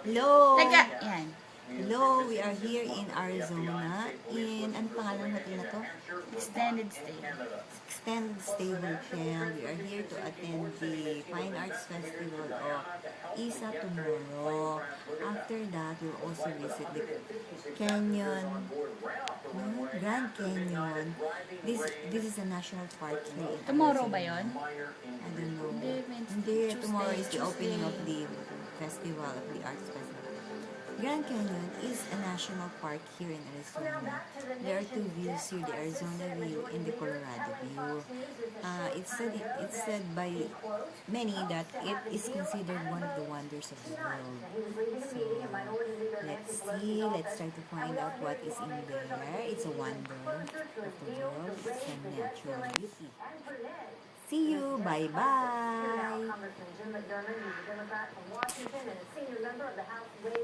Hello! Taga, yan. Hello, we are here in Arizona in, anong pangalan ng hotel na to? Extended stay. Extended Stay Hotel. We are here to attend the Fine Arts Festival of ISA tomorrow. After that, we'll also visit the Canyon, Grand Canyon. This is a national park here in Tomorrow Arizona. ba yon? I don't know. Hindi, Hindi, tomorrow is the Tuesday. opening of the festival, of the arts festival. Grand Canyon is a national park here in Arizona. There are two views here, the Arizona view and the Colorado view. It's said by many that it is considered one of the wonders of the world. So, let's try to find out what is in there. It's a wonder of the world. It's a natural beauty. See you. Bye-bye. Congressman Jim McDermott, who's a Democrat from Washington and a senior member of the House Ways